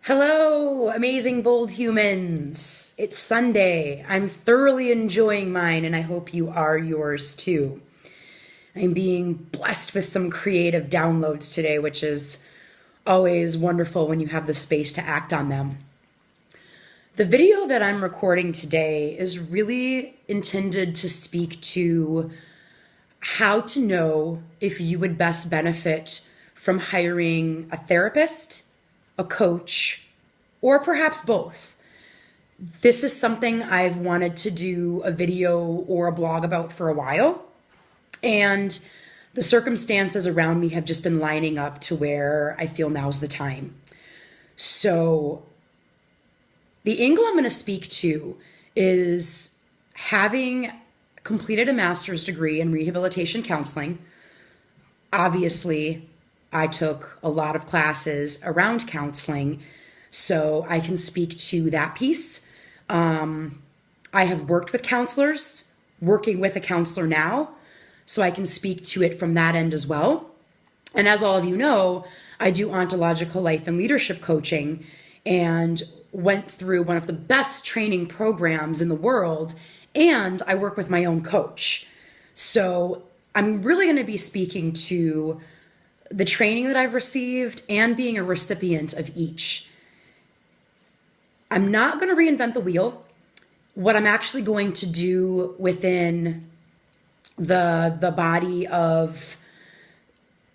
Hello, amazing bold humans. It's Sunday. I'm thoroughly enjoying mine, and I hope you are yours too. I'm being blessed with some creative downloads today, which is always wonderful when you have the space to act on them. The video that I'm recording today is really intended to speak to how to know if you would best benefit from hiring a therapist, a coach, or perhaps both. This is something I've wanted to do a video or a blog about for a while, and the circumstances around me have just been lining up to where I feel now's the time. So the angle I'm going to speak to is having completed a master's degree in rehabilitation counseling. Obviously, I took a lot of classes around counseling, so I can speak to that piece. I have worked with counselors, working with a counselor now, so I can speak to it from that end as well. And as all of you know, I do ontological life and leadership coaching and went through one of the best training programs in the world, and I work with my own coach. So I'm really going to be speaking to the training that I've received and being a recipient of each. I'm not going to reinvent the wheel. What I'm actually going to do within the body of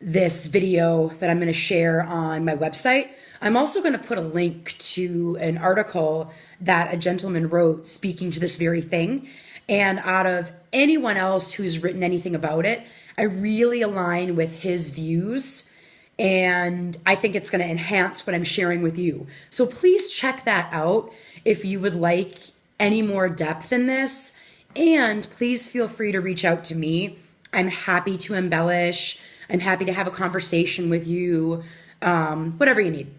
this video that I'm going to share on my website, I'm also going to put a link to an article that a gentleman wrote speaking to this very thing. And out of anyone else who's written anything about it, I really align with his views, and I think it's going to enhance what I'm sharing with you. So please check that out if you would like any more depth in this, and please feel free to reach out to me. I'm happy to embellish. I'm happy to have a conversation with you, whatever you need.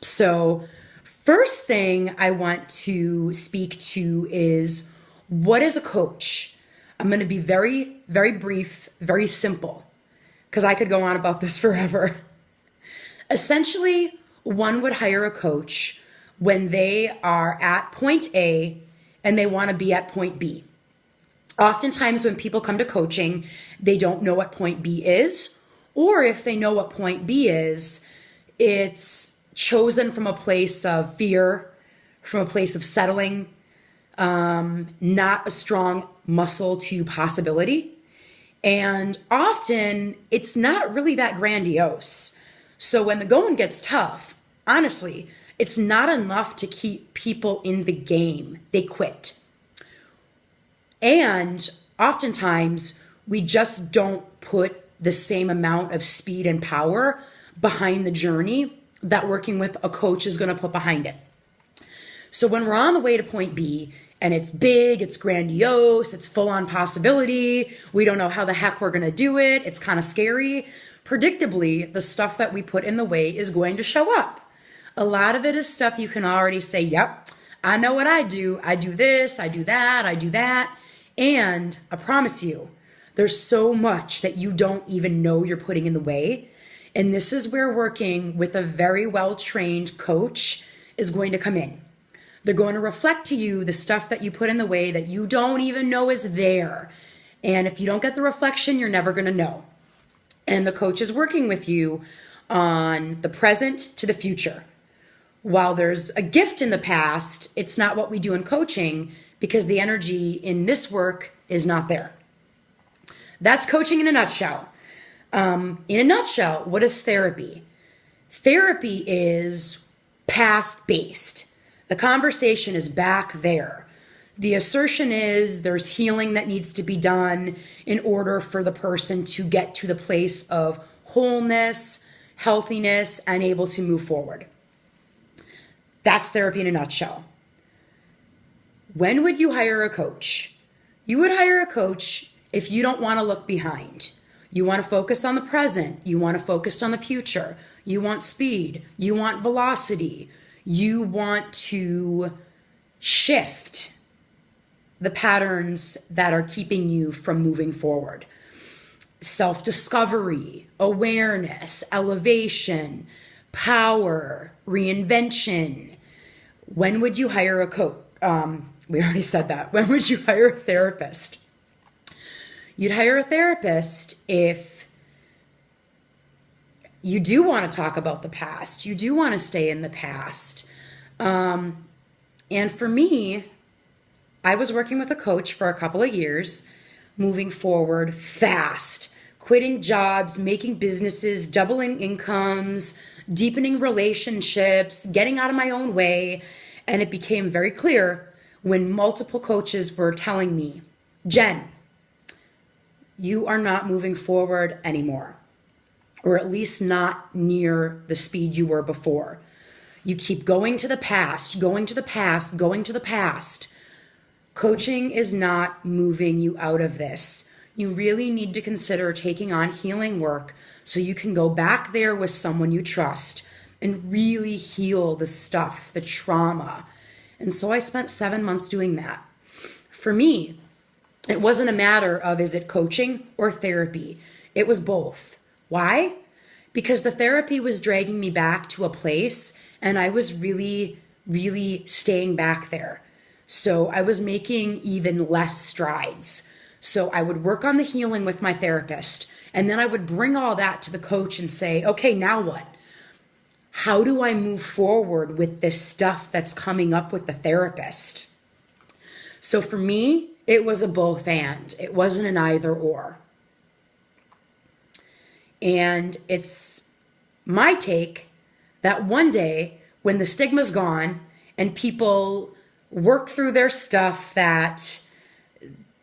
So first thing I want to speak to is, what is a coach? I'm going to be very, very brief, very simple, because I could go on about this forever. Essentially, one would hire a coach when they are at point A and they want to be at point B. Oftentimes when people come to coaching, they don't know what point B is, or if they know what point B is, it's chosen from a place of fear, from a place of settling, not a strong muscle to possibility. And often it's not really that grandiose. So when the going gets tough, honestly, it's not enough to keep people in the game. They quit. And oftentimes we just don't put the same amount of speed and power behind the journey that working with a coach is going to put behind it. So when we're on the way to point B, and it's big, it's grandiose, it's full on possibility, we don't know how the heck we're gonna do it, it's kind of scary, predictably, the stuff that we put in the way is going to show up. A lot of it is stuff you can already say, yep, I know what I do this, I do that, I do that. And I promise you, there's so much that you don't even know you're putting in the way. And this is where working with a very well-trained coach is going to come in. They're going to reflect to you the stuff that you put in the way that you don't even know is there. And if you don't get the reflection, you're never going to know. And the coach is working with you on the present to the future. While there's a gift in the past, it's not what we do in coaching because the energy in this work is not there. That's coaching in a nutshell. In a nutshell, what is therapy? Therapy is past-based. The conversation is back there. The assertion is there's healing that needs to be done in order for the person to get to the place of wholeness, healthiness, and able to move forward. That's therapy in a nutshell. When would you hire a coach? You would hire a coach if you don't want to look behind. You want to focus on the present. You want to focus on the future. You want speed. You want velocity. You want to shift the patterns that are keeping you from moving forward. Self-discovery, awareness, elevation, power, reinvention. When would you hire a coach? We already said that. When would you hire a therapist? You'd hire a therapist if you do want to talk about the past. You do want to stay in the past. And for me, I was working with a coach for a couple of years, moving forward fast, quitting jobs, making businesses, doubling incomes, deepening relationships, getting out of my own way. And it became very clear when multiple coaches were telling me, Jen, you are not moving forward anymore, or at least not near the speed you were before. You keep going to the past, going to the past, going to the past. Coaching is not moving you out of this. You really need to consider taking on healing work so you can go back there with someone you trust and really heal the stuff, the trauma. And so I spent 7 months doing that. For me, it wasn't a matter of is it coaching or therapy. It was both. Why? Because the therapy was dragging me back to a place and I was really, really staying back there. So I was making even less strides. So I would work on the healing with my therapist, and then I would bring all that to the coach and say, okay, now what? How do I move forward with this stuff that's coming up with the therapist? So for me, it was a both and. It wasn't an either or. And it's my take that one day when the stigma's gone and people work through their stuff that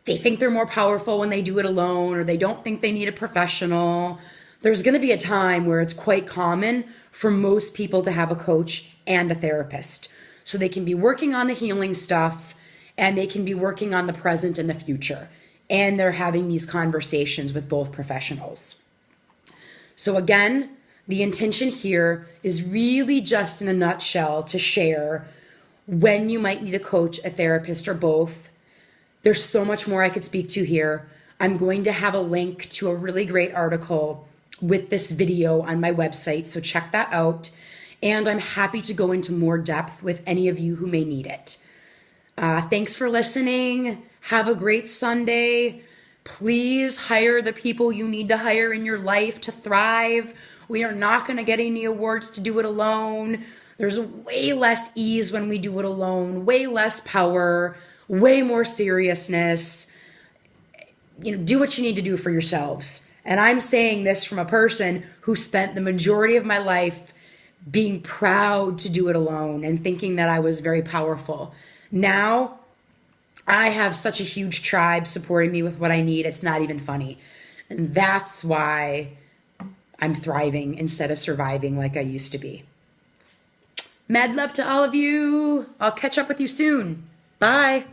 they think they're more powerful when they do it alone, or they don't think they need a professional, there's going to be a time where it's quite common for most people to have a coach and a therapist. So they can be working on the healing stuff and they can be working on the present and the future. And they're having these conversations with both professionals. So again, the intention here is really just in a nutshell to share when you might need a coach, a therapist, or both. There's so much more I could speak to here. I'm going to have a link to a really great article with this video on my website, so check that out. And I'm happy to go into more depth with any of you who may need it. Thanks for listening. Have a great Sunday. Please hire the people you need to hire in your life to thrive. We are not going to get any awards to do it alone. There's way less ease when we do it alone, way less power, way more seriousness. Do what you need to do for yourselves. And I'm saying this from a person who spent the majority of my life being proud to do it alone and thinking that I was very powerful. Now, I have such a huge tribe supporting me with what I need. It's not even funny. And that's why I'm thriving instead of surviving like I used to be. Mad love to all of you. I'll catch up with you soon. Bye.